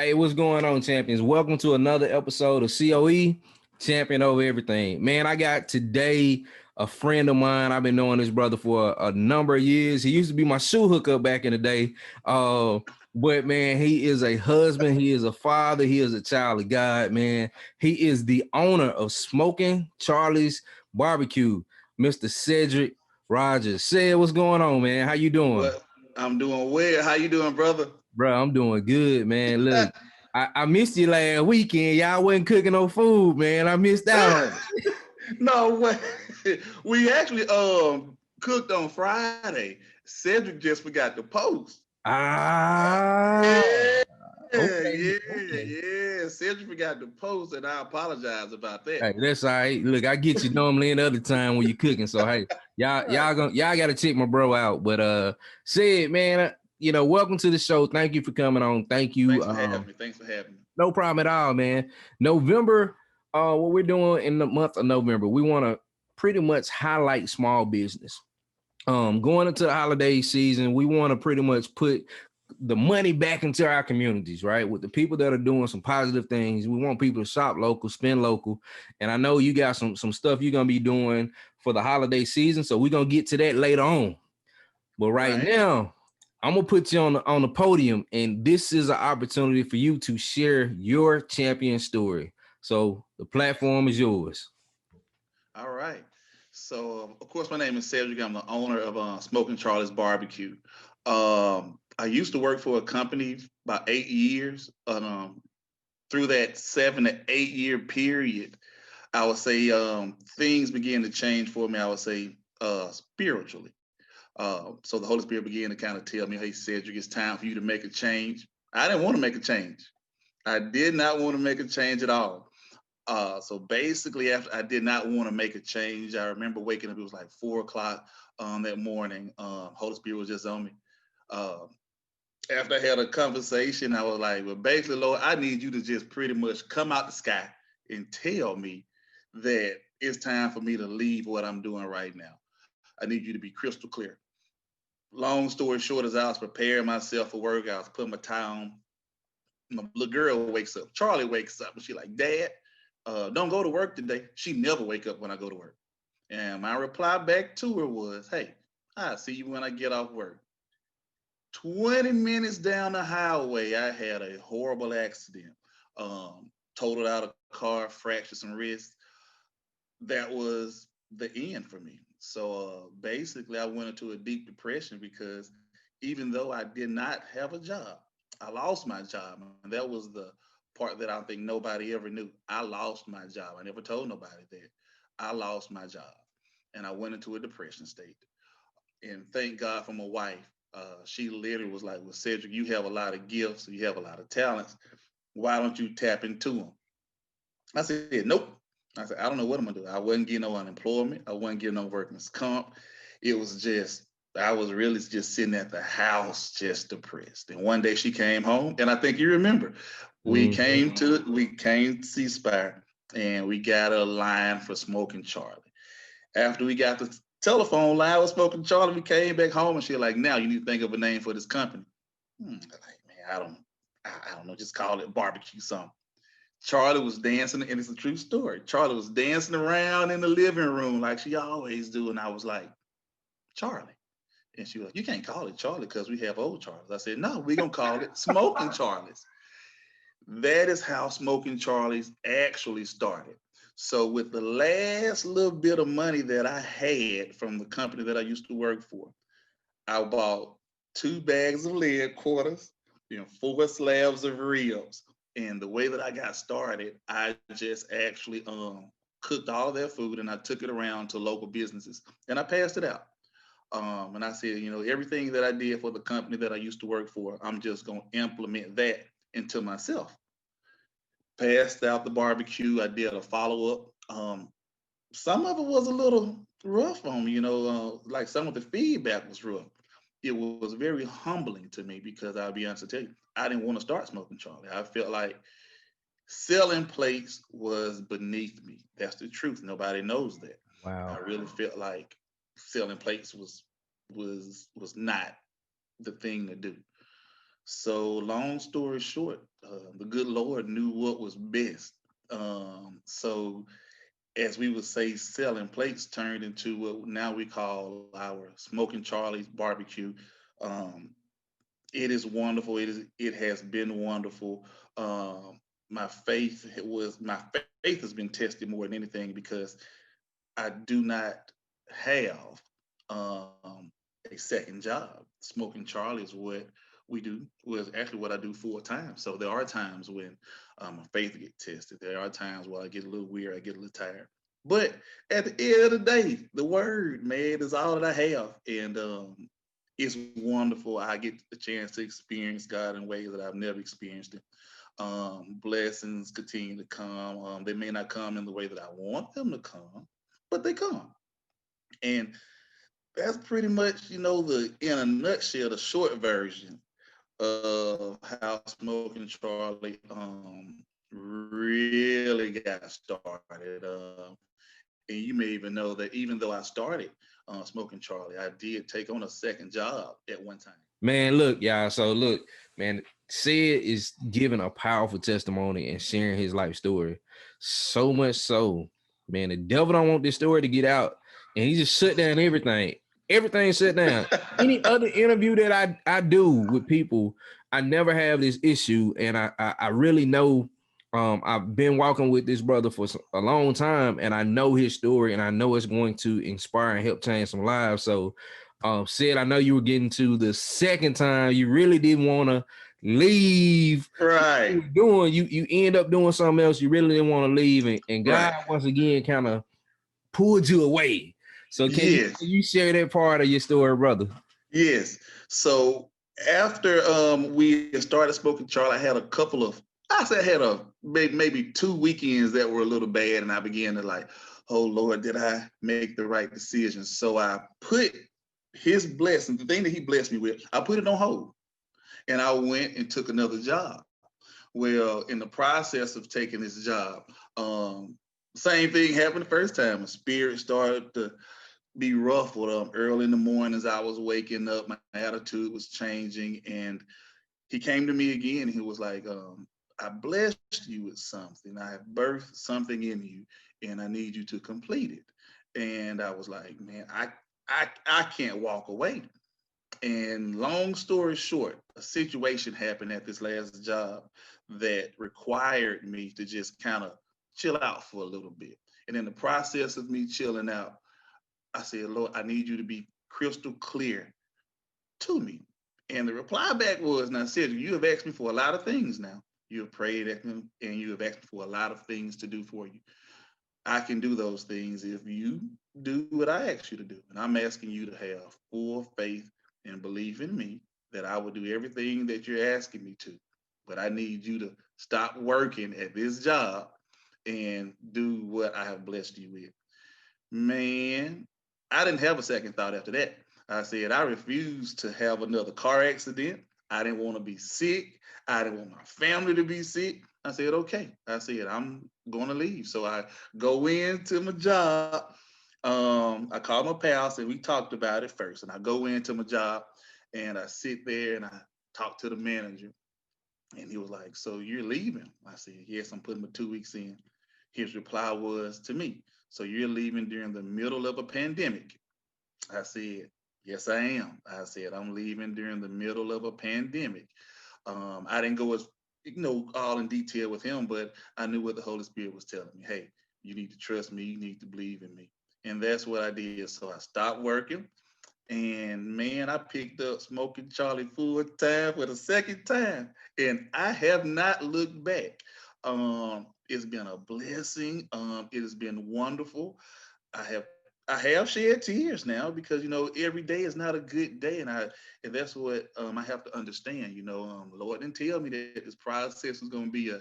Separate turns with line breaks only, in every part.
Hey, what's going on, champions? Welcome to another episode of COE, Champion Over Everything. Man, I got today a friend of mine. I've been knowing this brother for a number of years. He used to be my shoe hookup back in the day. But man, he is a husband, he is a father, he is a child of God, man. He is the owner of Smoking Charlie's Barbecue, Mr. Cedric Rogers. Said, what's going on, man? How you doing?
What? I'm doing well. How you doing, brother?
Bro, I'm doing good, man. Look, I missed you last weekend. Y'all wasn't cooking no food, man. I missed out on it.
No way. We actually cooked on Friday. Cedric just forgot to post.
Ah,
Yeah,
okay,
yeah,
okay.
yeah. Cedric forgot to post, and I apologize about that.
Hey, that's all right. Look, I get you normally any other time when you're cooking. So hey,
Right.
y'all gotta check my bro out. But said, man, welcome to the show. Thank you for coming on. Thank you.
Thanks for having me. Thanks for having me.
No problem at all, man. November, what we're doing in the month of November, we want to pretty much highlight small business. Going into the holiday season, we want to pretty much put the money back into our communities, right? With the people that are doing some positive things. We want people to shop local, spend local. And I know you got some stuff you're gonna be doing for the holiday season. So we're gonna get to that later on. But right
Right.
now, I'm gonna put you on the podium, and this is an opportunity for you to share your champion story. So the platform is yours.
All right. So, of course, my name is Cedric. I'm the owner of Smoking Charlie's Barbecue. I used to work for a company about 8 years. Through that 7 to 8 year period, I would say things began to change for me. I would say spiritually. So the Holy Spirit began to kind of tell me, "Hey, Cedric, it's time for you to make a change." I didn't want to make a change. I did not want to make a change at all. So basically, after I did not want to make a change, I remember waking up. It was like 4 o'clock that morning. Holy Spirit was just on me. Uh, After I had a conversation, I was like, "Well, basically, Lord, I need you to just pretty much come out the sky and tell me that it's time for me to leave what I'm doing right now. I need you to be crystal clear." Long story short, as I was preparing myself for work, I was putting my tie on. My little girl wakes up. Charlie wakes up, and she like, "Dad, don't go to work today." She never wake up when I go to work. And my reply back to her was, "Hey, I'll see you when I get off work." 20 minutes down the highway, I had a horrible accident. Totaled out a car, fractured some wrists. That was the end for me. So basically, I went into a deep depression because even though I did not have a job, I lost my job. And that was the part that I think nobody ever knew. I lost my job. I never told nobody that. I lost my job and I went into a depression state. And thank God for my wife. She literally was like, "Well, Cedric, you have a lot of gifts, you have a lot of talents. Why don't you tap into them?" I said, "Nope." I said, "I don't know what I'm gonna do." I wasn't getting no unemployment. I wasn't getting no workman's comp. It was just, I was really just sitting at the house, just depressed. And one day she came home, and I think you remember,
Mhm.
we came to C Spire, and we got a line for Smoking Charlie. After we got the telephone line with Smoking Charlie, we came back home, and she was like, "Now you need to think of a name for this company." Like, man, I don't know, just call it barbecue something. Charlie was dancing, and it's a true story. Charlie was dancing around in the living room like she always do, and I was like, "Charlie," and she was like, "You can't call it Charlie because we have old Charlies." I said, "No, we're gonna call it Smoking Charlies." That is how Smoking Charlies actually started. So with the last little bit of money that I had from the company that I used to work for, I bought 2 bags of lead quarters and 4 slabs of ribs. And the way that I got started, I just actually cooked all of that food and I took it around to local businesses and I passed it out. And I said, everything that I did for the company that I used to work for, I'm just going to implement that into myself. Passed out the barbecue. I did a follow up. Some of it was a little rough on me, like some of the feedback was rough. It was very humbling to me because I'll be honest to tell you, I didn't want to start Smoking Charlie. I felt like selling plates was beneath me. That's the truth. Nobody knows that. I
Wow.
really felt like selling plates was not the thing to do. So long story short, the good Lord knew what was best. So as we would say, selling plates turned into what now we call our Smoking Charlie's Barbecue. Um, it is wonderful. It has been wonderful. Um, my faith has been tested more than anything because I do not have um, a second job. Smoking Charlie is what we do. Was actually what I do full time. So there are times when my faith get tested. There are times where I get a little weird. I get a little tired. But at the end of the day, the word, man, is all that I have, and it's wonderful. I get the chance to experience God in ways that I've never experienced it. Blessings continue to come. They may not come in the way that I want them to come, but they come. And that's pretty much, the in a nutshell, the short version of how Smoking Charlie really got started. And you may even know that even though I started Smoking Charlie, I did take on a second job at one time.
Man, look, y'all. So look, man, Sid is giving a powerful testimony and sharing his life story. So much so, man, the devil don't want this story to get out. And he just shut down everything. Everything shut down. Any other interview that I do with people, I never have this issue. And I really know I've been walking with this brother for a long time, and I know his story, and I know it's going to inspire and help change some lives. So Sid, I know you were getting to the second time you really didn't want to leave.
Right.
You were doing you end up doing something else you really didn't want to leave, and God
Right.
once again kind of pulled you away. So
Yes.
can you share that part of your story, brother?
Yes. So after we started Smoking Charlie, I had a couple of I said I had a maybe 2 weekends that were a little bad, and I began to like, oh Lord, did I make the right decision? So I put his blessing, the thing that he blessed me with, I put it on hold, and I went and took another job. Well, in the process of taking this job, same thing happened the first time. My spirit started to be ruffled early in the mornings. I was waking up, my attitude was changing, and he came to me again. He was like, I blessed you with something. I have birthed something in you, and I need you to complete it. And I was like, man, I can't walk away. And long story short, a situation happened at this last job that required me to just kind of chill out for a little bit. And in the process of me chilling out, I said, Lord, I need you to be crystal clear to me. And the reply back was, now, Cedric, you have asked me for a lot of things now. You have prayed at me and you have asked me for a lot of things to do for you. I can do those things if you do what I ask you to do. And I'm asking you to have full faith and belief in me that I will do everything that you're asking me to. But I need you to stop working at this job and do what I have blessed you with. Man, I didn't have a second thought after that. I said, I refuse to have another car accident. I didn't want to be sick. I didn't want my family to be sick. I said, okay. I said, I'm going to leave. So I go into my job. I called my pals and we talked about it first. And I go into my job and I sit there and I talk to the manager. And he was like, so you're leaving? I said, yes, I'm putting my 2 weeks in. His reply was to me, so you're leaving during the middle of a pandemic? I said, yes, I am. I said, I'm leaving during the middle of a pandemic. I didn't go as, all in detail with him, but I knew what the Holy Spirit was telling me. Hey, you need to trust me. You need to believe in me. And that's what I did. So I stopped working. And man, I picked up Smoking Charlie full time for the second time. And I have not looked back. It's been a blessing. It has been wonderful. I have I have shed tears now because every day is not a good day, and that's what I have to understand. Lord didn't tell me that this process was going to be a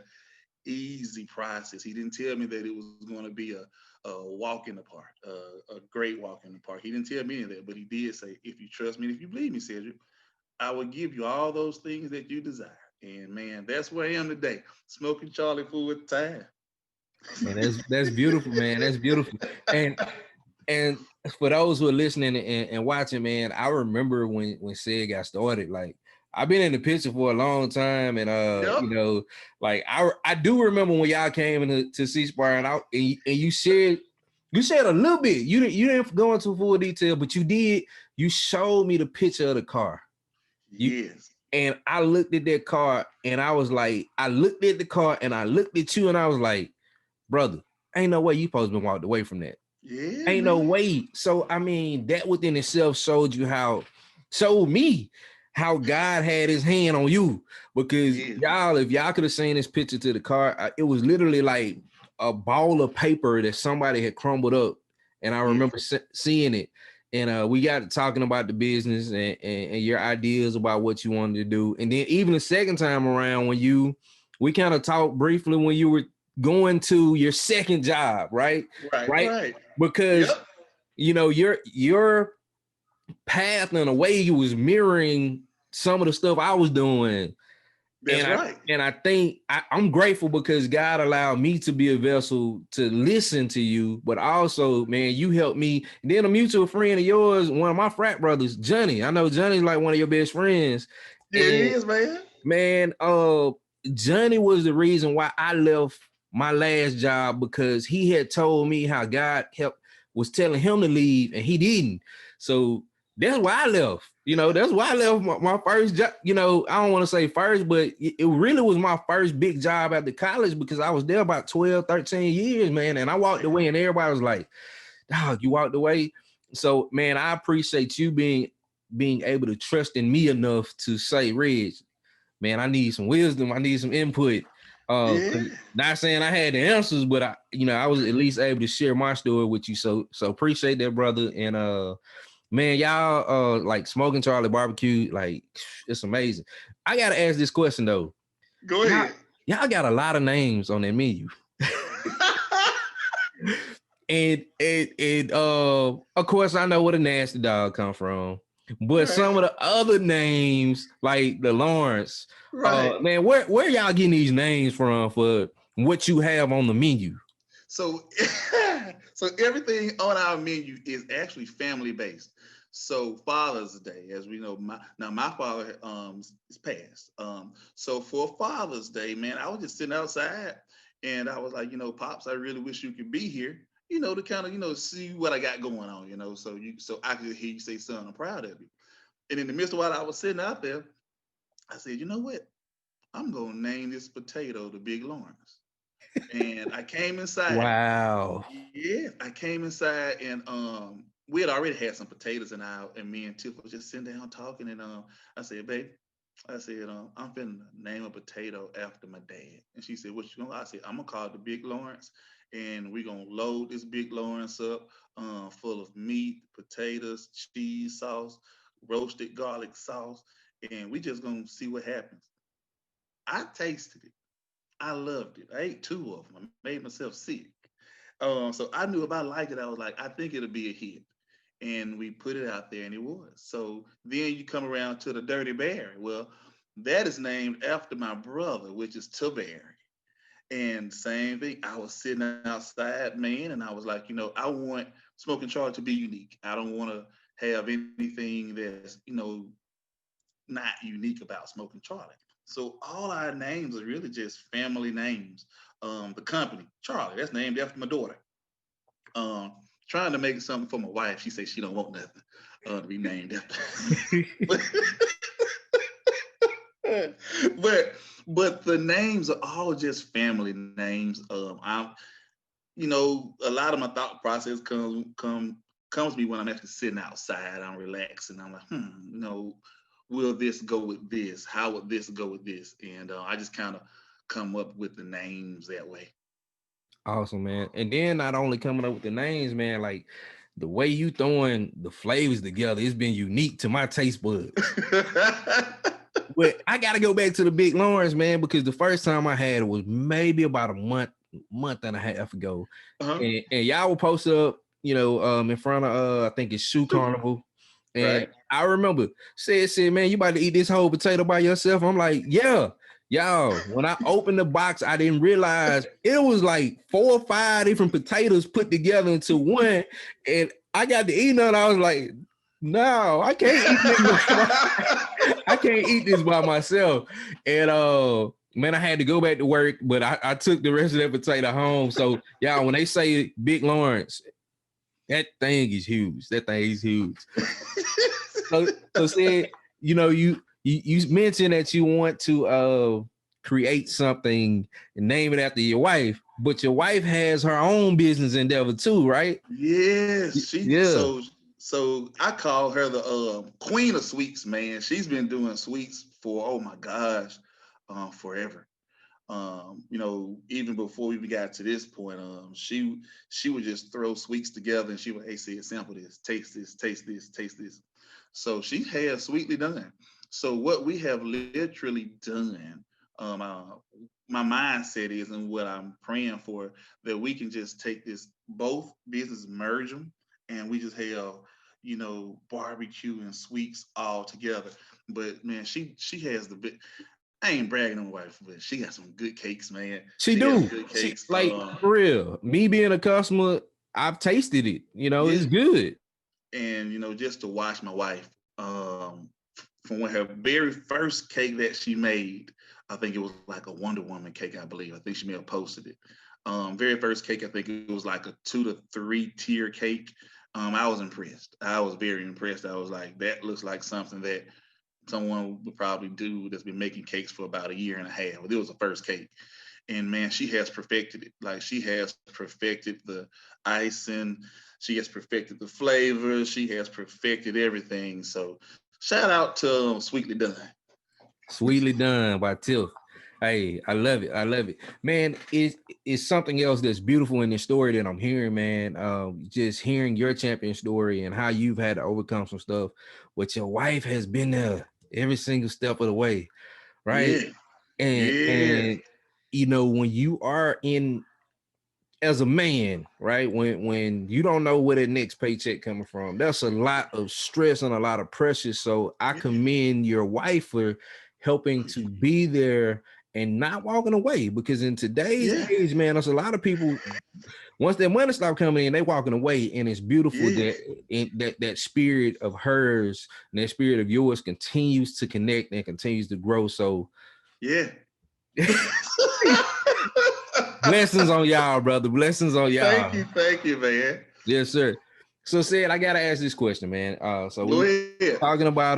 easy process. He didn't tell me that it was going to be a walk in the park, a great walk in the park. He didn't tell me any of that, but he did say, if you trust me, if you believe me, Cedric, I will give you all those things that you desire. And man, that's where I am today, Smoking Charlie full time.
Man, that's beautiful, man. That's beautiful. And for those who are listening and watching, man, I remember when Sid got started, like I've been in the picture for a long time, and
Yep.
you know, like I do remember when y'all came into C Spire, and you shared a little bit. You didn't go into full detail, but you did. You showed me the picture of the car.
Yes.
And I looked at that car, and I was like, I looked at the car, and I looked at you, and I was like, brother, ain't no way you supposed to be walked away from that.
Yeah,
Ain't no
man.
way. So I mean, that within itself showed me how God had his hand on you. Because
Yeah.
y'all, if y'all could have seen this picture to the car, it was literally like a ball of paper that somebody had crumbled up. And I
Yeah.
remember seeing it. And we got talking about the business and your ideas about what you wanted to do. And then even the second time around we kind of talked briefly when you were going to your second job, right?
Right.
Right.
Right.
Because
Yep.
your path and the way you was mirroring some of the stuff I was doing.
That's right.
And I think I'm grateful because God allowed me to be a vessel to listen to you, but also, man, you helped me. And then a mutual friend of yours, one of my frat brothers, Johnny. I know Johnny's like one of your best friends.
Yeah, it
And
is, man.
man, Johnny was the reason why I left my last job, because he had told me how God was telling him to leave and he didn't. So that's why I left. That's why I left my first job. I don't want to say first, but it really was my first big job after college, because I was there about 12, 13 years, man. And I walked away and everybody was like, dog, you walked away. So, man, I appreciate you being able to trust in me enough to say, Reg, man, I need some wisdom. I need some input.
Yeah.
Not saying I had the answers, but I was at least able to share my story with you. So appreciate that, brother. And man, y'all like Smoking Charlie Barbecue, like it's amazing. I gotta ask this question though.
Go
Y'all,
ahead.
y'all got a lot of names on that menu. And of course I know where the nasty dog come from. But
Right.
some of the other names, like the Lawrence,
Right.
man, where y'all getting these names from for what you have on the menu?
So, so everything on our menu is actually family based. So Father's Day, as we know, my father is passed. So for Father's Day, man, I was just sitting outside and I was like, Pops, I really wish you could be here, to kind of, see what I got going on, so I could hear you say, son, I'm proud of you. And in the midst of while I was sitting out there, I said, you know what? I'm gonna name this potato the Big Lawrence. And I came inside.
Wow.
Yeah, I came inside and we had already had some potatoes and me and Tiff was just sitting down talking and I said, babe, I'm finna name a potato after my dad. And she said, what you gonna? I said, I'm gonna call it the Big Lawrence, and we're gonna load this Big Lawrence up full of meat, potatoes, cheese sauce, roasted garlic sauce, and we just gonna see what happens. I tasted it. I loved it. I ate two of them. I made myself sick. So I knew if I liked it, I was like, I think it'll be a hit. And we put it out there and it was. So then you come around to the Dirty Berry. Well, that is named after my brother, which is Taberry. And same thing, I was sitting outside, man, and I was like, I want Smoking Charlie to be unique. I don't want to have anything that's, not unique about Smoking Charlie. So all our names are really just family names. The company, Charlie, that's named after my daughter. Um, Trying to make something for my wife. She says she don't want nothing to be named after. but the names are all just family names. A lot of my thought process comes to me when I'm actually sitting outside. I'm relaxing. I'm like, will this go with this? How would this go with this? And I just kind of come up with the names that way.
Awesome, man. And then not only coming up with the names, man, like the way you throwing the flavors together, it's been unique to my taste buds. But I gotta go back to the Big Lawrence, man, because the first time I had it was maybe about a month and a half ago.
Uh-huh.
And y'all will post up, in front of I think it's Shoe Carnival. And
Right.
I remember said, man, you about to eat this whole potato by yourself? I'm like, yeah. Y'all, when I opened the box, I didn't realize it was like 4 or 5 different potatoes put together into one. And I got to eat none. I was like, no, I can't eat it. I can't eat this by myself. And man, I had to go back to work, but I took the rest of that potato home. So y'all, when they say Big Lawrence, that thing is huge. That thing is huge. So said, you mentioned that you want to create something and name it after your wife, but your wife has her own business endeavor too, right?
Yes,
Yeah.
so I call her the queen of sweets, man. She's been doing sweets for, oh my gosh, forever. Even before we got to this point, she would just throw sweets together and she would, hey, see, sample this, taste this, taste this, taste this. So she has sweetly done. So what we have literally done, my mindset is, and what I'm praying for, that we can just take this, both business, merge them, and we just have, barbecue and sweets all together. But man, she has the bit. I ain't bragging on my wife, but she got some good cakes, man.
She
She got some
do.
good
She
cakes.
like for real. Me being a customer, I've tasted it.
Yeah,
It's good.
and just to watch my wife, from when her very first cake that she made, I think it was like a Wonder Woman cake, I believe. I think she may have posted it. Very first cake, I think it was like a 2 to 3 tier cake. I was impressed. I was very impressed. I was like, that looks like something that someone would probably do that's been making cakes for about a year and a half. It was the first cake. And man, she has perfected it. Like, she has perfected the icing, she has perfected the flavor, she has perfected everything. So shout out to Sweetly Done.
Sweetly done by Tiff. Hey, I love it. I love it. Man, it's something else that's beautiful in this story that I'm hearing, man. Just hearing your champion story and how you've had to overcome some stuff, but your wife has been there every single step of the way, right?
Yeah, yeah,
And when you are in as a man, right? When you don't know where the next paycheck coming from, that's a lot of stress and a lot of pressure. So I
yeah,
commend your wife for helping to be there and not walking away, because in today's
yeah,
age, man, there's a lot of people, once their money stop coming in, they walking away. And it's beautiful
yes,
that spirit of hers and that spirit of yours continues to connect and continues to grow. So
yeah.
blessings on y'all, brother. Blessings on y'all.
Thank you, man.
Yes, sir. So said, I gotta ask this question, man. So
Go
we
ahead.
talking about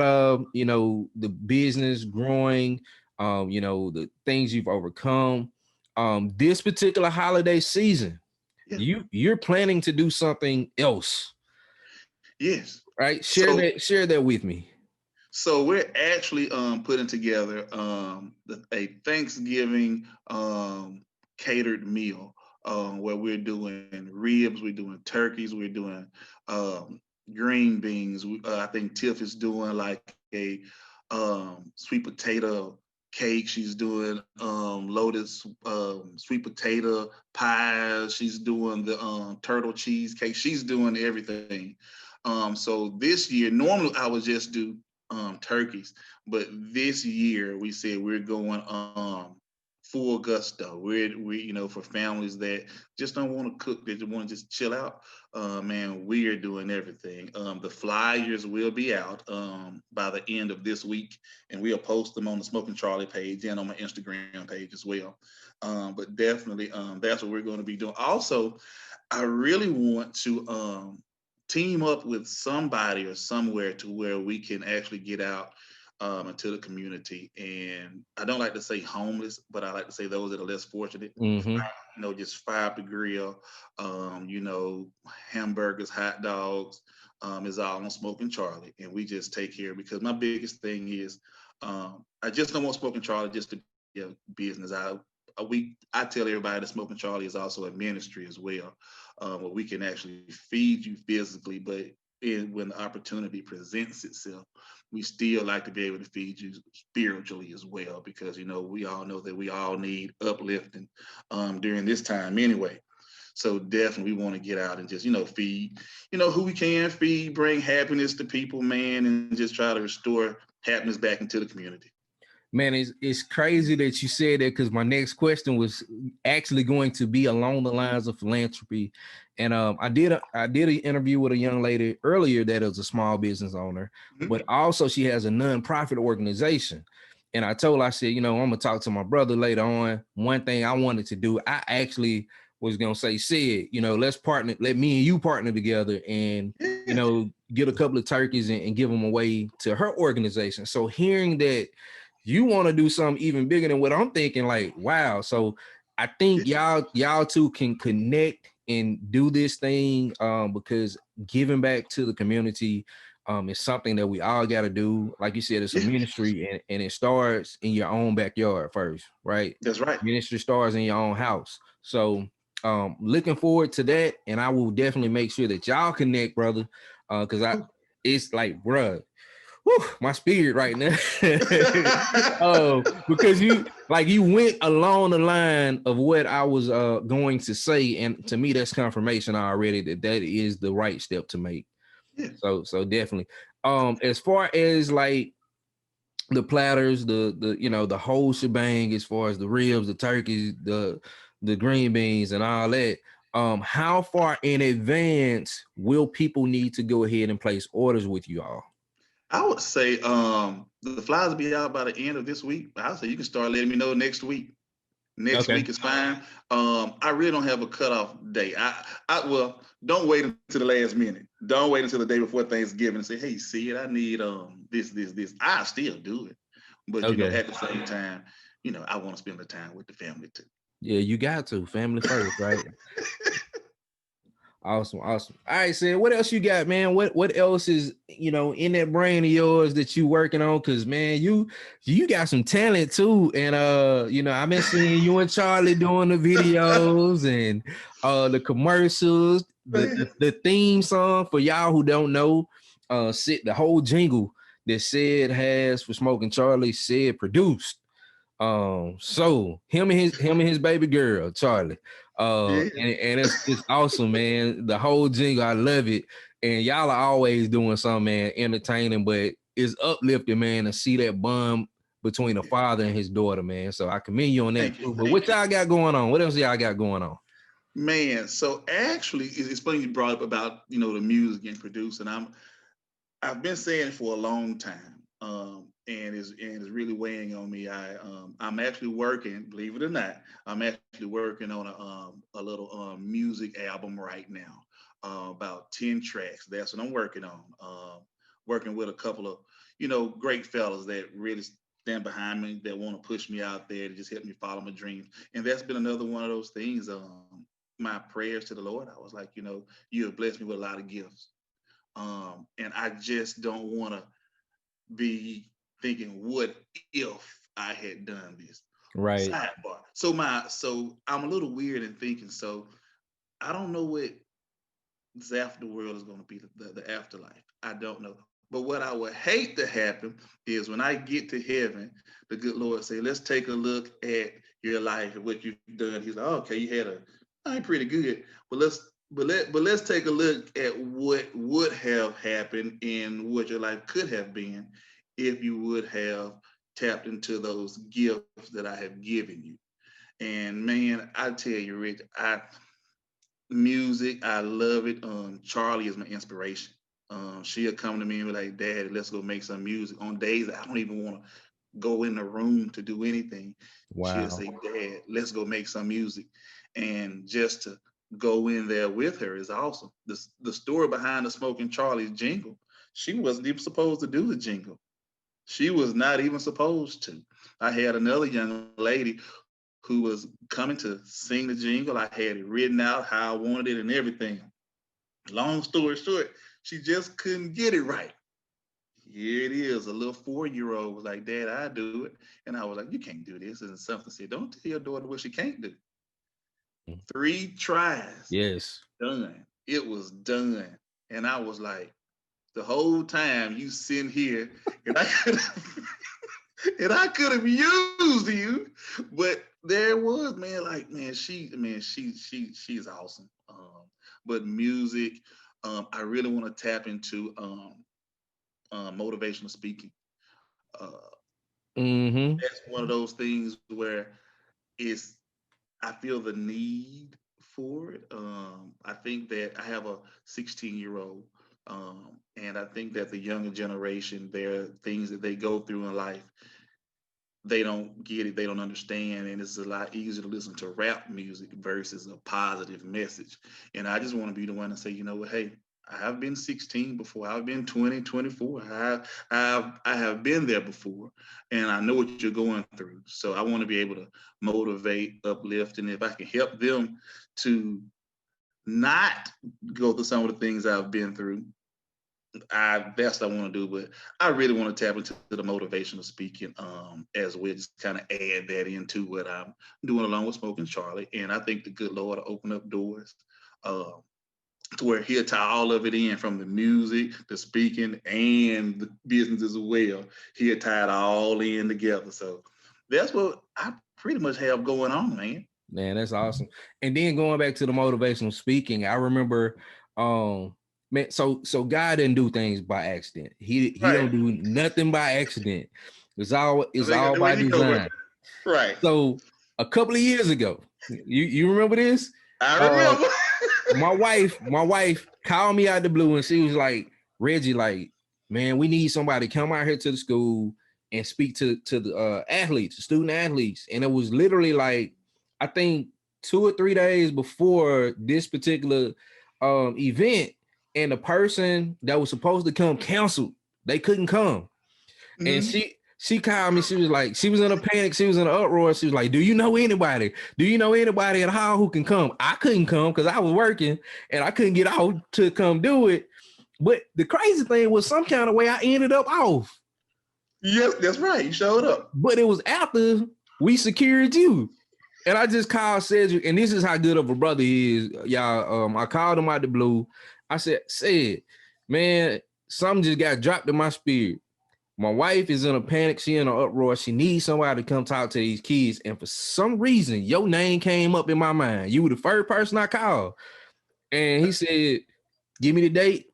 the business growing, the things you've overcome. This particular holiday season,
Yeah.
you're planning to do something else,
Yes.
right?
So
Share that with me.
so we're actually putting together a Thanksgiving catered meal, where we're doing ribs, we're doing turkeys, we're doing um, green beans. I think Tiff is doing like a sweet potato cake. She's doing lotus sweet potato pies. She's doing the turtle cheesecake. She's doing everything. So this year, normally I would just do turkeys, but this year we said we're going full gusto. We for families that just don't want to cook, they just want to just chill out. Man, we are doing everything. The flyers will be out by the end of this week, and we'll post them on the Smoking Charlie page and on my Instagram page as well. But definitely, that's what we're going to be doing. Also, I really want to team up with somebody or somewhere to where we can actually get out into the community. And I don't like to say homeless, but I like to say those that are less fortunate.
Mm-hmm.
Just fire up the grill, hamburgers, hot dogs, is all on Smoking Charlie. And we just take care, because my biggest thing is I just don't want Smoking Charlie just to be a business. I tell everybody that Smoking Charlie is also a ministry as well, where we can actually feed you physically, but when the opportunity presents itself, we still like to be able to feed you spiritually as well, because we all know that we all need uplifting during this time anyway. So definitely we want to get out and just feed who we can feed, bring happiness to people, man, and just try to restore happiness back into the community.
Man, it's crazy that you said that because my next question was actually going to be along the lines of philanthropy, and I did an interview with a young lady earlier that is a small business owner, but also she has a nonprofit organization, and I told her, I said, you know, I'm gonna talk to my brother later on. One thing I wanted to do, I actually was gonna say, Sid, you know, let's partner, let me and you partner together, and you
Yeah.
know, get a couple of turkeys and give them away to her organization. So hearing that you want to do something even bigger than what I'm thinking, like, wow. So I think y'all two can connect and do this thing because giving back to the community is something that we all got to do. Like you said, it's a
Yeah.
ministry and it starts in your own backyard first, right?
That's right.
Ministry starts in your own house. So looking forward to that, and I will definitely make sure that y'all connect, brother, because it's like, bruh, whew, my spirit right now. Oh, because you went along the line of what I was going to say, and to me that's confirmation already that is the right step to make.
Yeah.
So definitely. As far as like the platters, the you know, the whole shebang, as far as the ribs, the turkeys, the green beans and all that. How far in advance will people need to go ahead and place orders with you all?
I would say the flyers will be out by the end of this week. I would say you can start letting me know next week. Next
Okay.
week is fine. I really don't have a cutoff date. I well, don't wait until the last minute. Don't wait until the day before Thanksgiving and say, "Hey, see it, I need this." I still do it, but you know,
Okay.
at the same time, you know, I want to spend the time with the family too.
Yeah, you got to family first, right? Awesome, awesome. All right, Sid, what else you got, man? What else is, you know, in that brain of yours that you working on? Cause man, you got some talent too. And you know, I've been seeing you and Charlie doing the videos and the commercials, the theme song for y'all who don't know, Sid, the whole jingle that Sid has for Smoking Charlie, Sid produced. So him and his baby girl, Charlie.
Yeah.
And it's awesome, man. The whole jingle, I love it. And y'all are always doing something, man, entertaining, but it's uplifting, man, to see that bond between a
Yeah.
father and his daughter, man. So I commend you on that
Thank you.
too. But what
Thank you.
y'all got going on? What else y'all got going on?
Man, so actually, it's funny you brought up about the music getting produced, and I've been saying it for a long time, and it's really weighing on me. I'm actually working, believe it or not, I'm actually working on a little music album right now, about 10 tracks. That's what I'm working on. Working with a couple of great fellas that really stand behind me, that want to push me out there to just help me follow my dreams. And that's been another one of those things. My prayers to the Lord, I was like, you have blessed me with a lot of gifts, and I just don't want to be thinking, what if I had done this?
Right.
Sidebar. So I'm a little weird in thinking. So I don't know what this after world is going to be, the afterlife. I don't know. But what I would hate to happen is when I get to heaven, the good Lord say, let's take a look at your life and what you've done. He's like, oh, okay, you had I'm pretty good. But let's take a look at what would have happened and what your life could have been if you would have tapped into those gifts that I have given you. And man, I tell you, Rich, music, I love it. Charlie is my inspiration. She'll come to me and be like, Daddy, let's go make some music. On days that I don't even want to go in the room to do anything, she'll
Wow.
say, Dad, let's go make some music. And just to go in there with her is awesome. The story behind the Smoking Charlie's jingle, she wasn't even supposed to do the jingle. She was not even supposed to. I had another young lady who was coming to sing the jingle. I had it written out how I wanted it and everything. Long story short, she just couldn't get it right. Here it is. A little 4-year-old was like, Dad, I do it. And I was like, you can't do this. And something said, don't tell your daughter what she can't do. 3 tries,
Yes.
done. It was done. And I was like, the whole time you sitting here, and I could have and I could have used you, but there it was, man. Like, she's awesome. But music, I really want to tap into motivational speaking. Uh,
Mm-hmm.
That's one of those things where it's I feel the need for it. I think that I have a 16-year-old, and I think that the younger generation, there are things that they go through in life, they don't get it, they don't understand, and it's a lot easier to listen to rap music versus a positive message. And I just want to be the one to say, you know what, hey, I have been 16 before. I've been 20, 24. I have been there before, and I know what you're going through. So I want to be able to motivate, uplift, and if I can help them to not go through some of the things I've been through, that's what I want to do. But I really want to tap into the motivational speaking as well, just kind of add that into what I'm doing along with Smoking Charlie. And I think the good Lord will open up doors uh, to where he'll tie all of it in, from the music, the speaking, and the business as well. He'll tie it all in together. So that's what I pretty much have going on, man.
Man, that's awesome. And then going back to the motivational speaking, I remember, man, so God didn't do things by accident. He
Right.
don't do nothing by accident. It's all
The way
by
you know,
design.
right.
So a couple of years ago, you remember this?
I
Uh,
remember.
my wife called me out the blue and she was like, Reggie, like, man, we need somebody to come out here to the school and speak to the athletes, the student athletes. And it was literally like, I think 2 or 3 days before this particular event, and the person that was supposed to come canceled. They couldn't come. And
Mhm.
she called me. She was like, she was in a panic. She was in an uproar. She was like, do you know anybody? Do you know anybody at Hall who can come? I couldn't come because I was working and I couldn't get out to come do it. But the crazy thing was, some kind of way I ended up off.
Yes, that's right. You showed up.
But it was after we secured you. And I just called Cedric, and this is how good of a brother he is, y'all. I called him out the blue. I said, man, something just got dropped in my spirit. My wife is in a panic. She in an uproar. She needs somebody to come talk to these kids. And for some reason, your name came up in my mind. You were the first person I called. And he said, give me the date.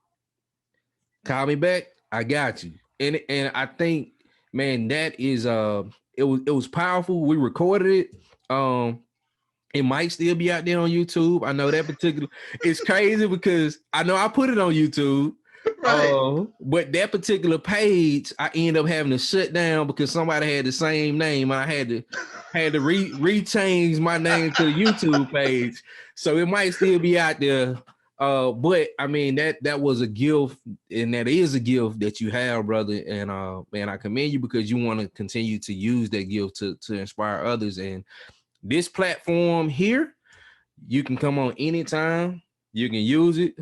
Call me back. I got you. And I think, man, that is it was powerful. We recorded it. It might still be out there on YouTube. I know that particular, it's crazy because I know I put it on YouTube.
Right.
But that particular page, I end up having to shut down because somebody had the same name. I had to rechange my name to the YouTube page, so it might still be out there. But I mean that was a gift, and that is a gift that you have, brother. And man, I commend you because you want to continue to use that gift to inspire others. And this platform here, you can come on anytime. You can use it.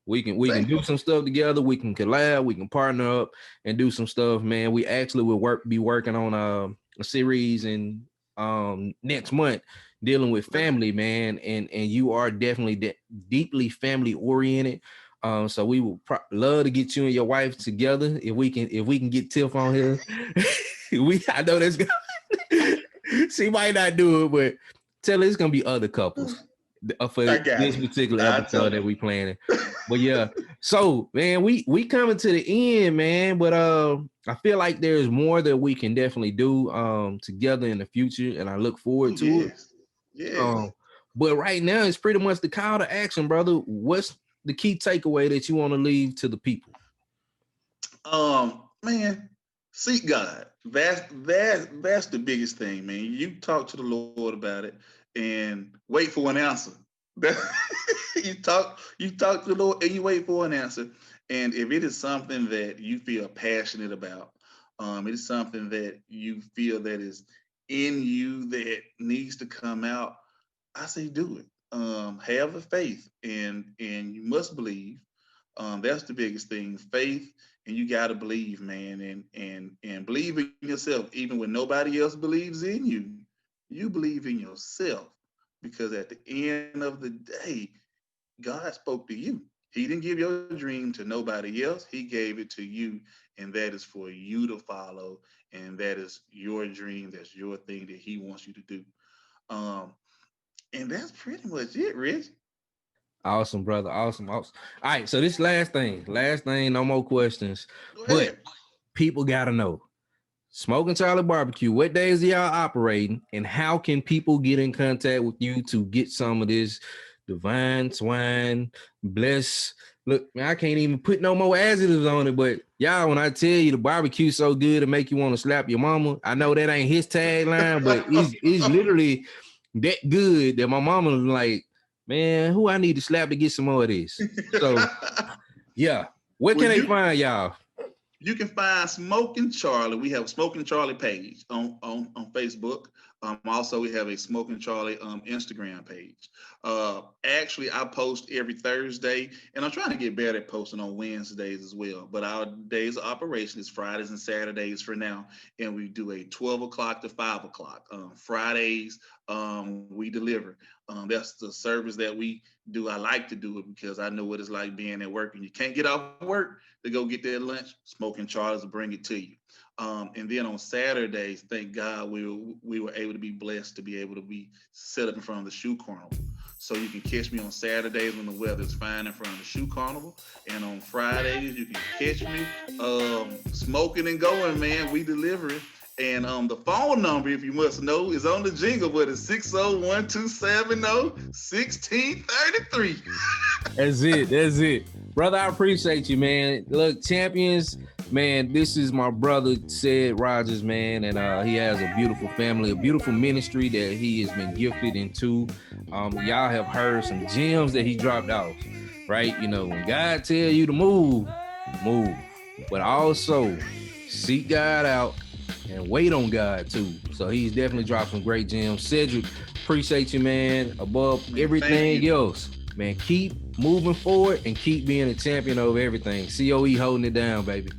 We can
Thank you.
do some stuff together. We can collab. We can partner up and do some stuff, man. We actually will be working on a series in next month dealing with family, man. And you are definitely deeply family oriented. So we would love to get you and your wife together if we can get Tiff on here. I know that's she might not do it, but tell her it's gonna be other couples for
I got
this
you.
particular
I
episode
told
that
you.
we planning. But yeah, so man, we coming to the end, man. But I feel like there's more that we can definitely do together in the future, and I look
Oh
forward to it.
yes. Yes.
Um, but right now it's pretty much the call to action, brother. What's the key takeaway that you want to leave to the people?
Man, seek God. That's the biggest thing, man. You talk to the Lord about it and wait for an answer. You talk to the Lord and you wait for an answer. And if it is something that you feel passionate about, it is something that you feel that is in you that needs to come out, I say do it. Have the faith, and you must believe. That's the biggest thing. Faith, and you got to believe, man, and believe in yourself, even when nobody else believes in you. You believe in yourself, because at the end of the day, God spoke to you. He didn't give your dream to nobody else. He gave it to you, and that is for you to follow. And that is your dream. That's your thing that He wants you to do. Um, and that's pretty much it, Rich.
Awesome, brother. Awesome. All right, so this last thing, no more questions.
Go
But
ahead.
people gotta know. Smoking Charlie Barbecue. What days are y'all operating, and how can people get in contact with you to get some of this divine swine bless? Look, man, I can't even put no more additives on it, but y'all, when I tell you the barbecue so good to make you want to slap your mama, I know that ain't his tagline, but it's literally that good that my mama was like, man, who I need to slap to get some more of this? So, yeah. Where can they find y'all?
You can find Smoking Charlie. We have a Smoking Charlie page on Facebook. Also, we have a Smoking Charlie Instagram page. Actually, I post every Thursday, and I'm trying to get better at posting on Wednesdays as well. But our days of operation is Fridays and Saturdays for now, and we do a 12 o'clock to 5 o'clock. Fridays, we deliver. That's the service that we do. I like to do it because I know what it's like being at work, and you can't get off work to go get that lunch. Smoking Charlie's will bring it to you. And then on Saturdays, thank God we were able to be blessed to be able to be set up in front of the Shoe Carnival. So you can catch me on Saturdays when the weather's fine in front of the Shoe Carnival. And on Fridays, you can catch me smoking and going, man. We deliver it. And the phone number, if you must know, is on the jingle, but it's 601-270-1633.
That's it. Brother, I appreciate you, man. Look, champions, man, this is my brother, Ced Rogers, man, and he has a beautiful family, a beautiful ministry that he has been gifted into. Y'all have heard some gems that he dropped off, right? You know, when God tell you to move, but also seek God out and wait on God too. So he's definitely dropped some great gems. Cedric, appreciate you, man. Above everything else, man, keep moving forward and keep being a champion over everything. COE holding it down, baby.